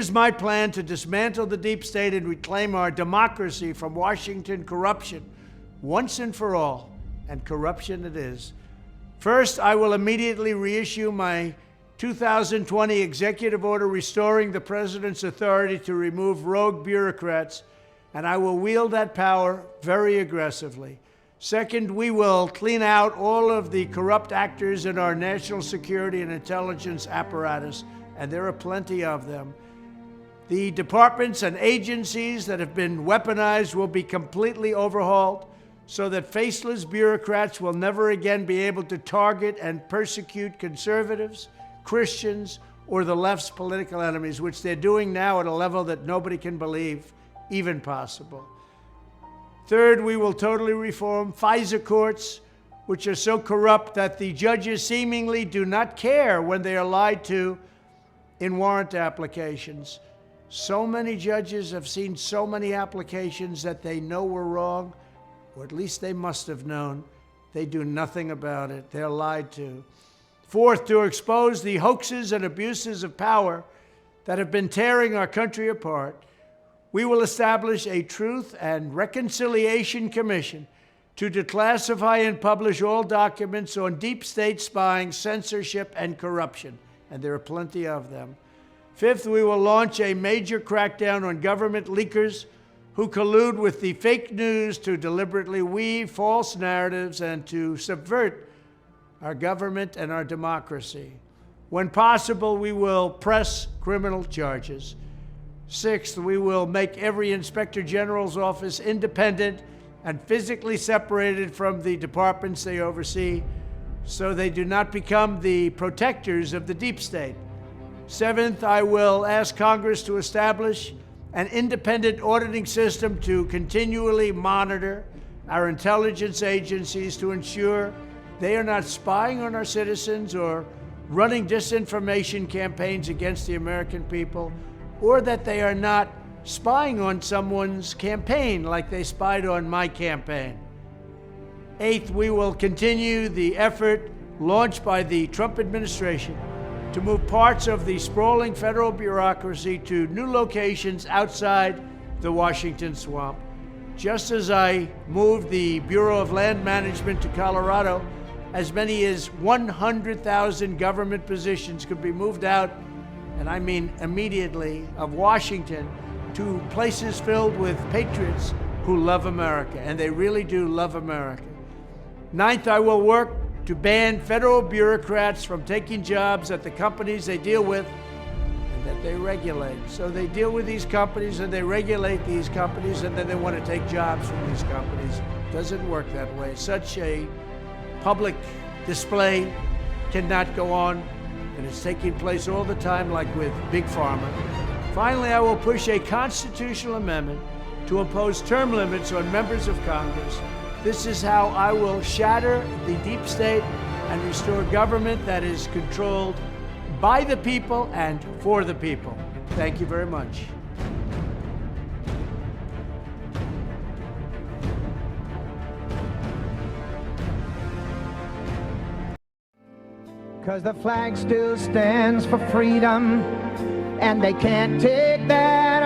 is my plan to dismantle the deep state and reclaim our democracy from Washington corruption once and for all, and corruption it is. First, I will immediately reissue my 2020 executive order restoring the president's authority to remove rogue bureaucrats, and I will wield that power very aggressively. Second, we will clean out all of the corrupt actors in our national security and intelligence apparatus, and there are plenty of them. The departments and agencies that have been weaponized will be completely overhauled so that faceless bureaucrats will never again be able to target and persecute conservatives, Christians, or the left's political enemies, which they're doing now at a level that nobody can believe even possible. Third, we will totally reform FISA courts, which are so corrupt that the judges seemingly do not care when they are lied to in warrant applications. So many judges have seen so many applications that they know were wrong, or at least they must have known. They do nothing about it. They're lied to. Fourth, to expose the hoaxes and abuses of power that have been tearing our country apart, we will establish a Truth and Reconciliation Commission to declassify and publish all documents on deep state spying, censorship, and corruption, and there are plenty of them. Fifth, we will launch a major crackdown on government leakers who collude with the fake news to deliberately weave false narratives and to subvert our government and our democracy. When possible, we will press criminal charges. Sixth, we will make every Inspector General's office independent and physically separated from the departments they oversee so they do not become the protectors of the deep state. Seventh, I will ask Congress to establish an independent auditing system to continually monitor our intelligence agencies to ensure they are not spying on our citizens or running disinformation campaigns against the American people, or that they are not spying on someone's campaign like they spied on my campaign. Eighth, we will continue the effort launched by the Trump administration to move parts of the sprawling federal bureaucracy to new locations outside the Washington swamp. Just as I moved the Bureau of Land Management to Colorado, as many as 100,000 government positions could be moved out, and I mean immediately, of Washington to places filled with patriots who love America, and they really do love America. Ninth, I will work to ban federal bureaucrats from taking jobs at the companies they deal with and that they regulate. So they deal with these companies and they regulate these companies, and then they want to take jobs from these companies. It doesn't work that way. Such a public display cannot go on, and it's taking place all the time, like with Big Pharma. Finally, I will push a constitutional amendment to impose term limits on members of Congress. This is how I will shatter the deep state and restore government that is controlled by the people and for the people. Thank you very much. Cause the flag still stands for freedom, and they can't take that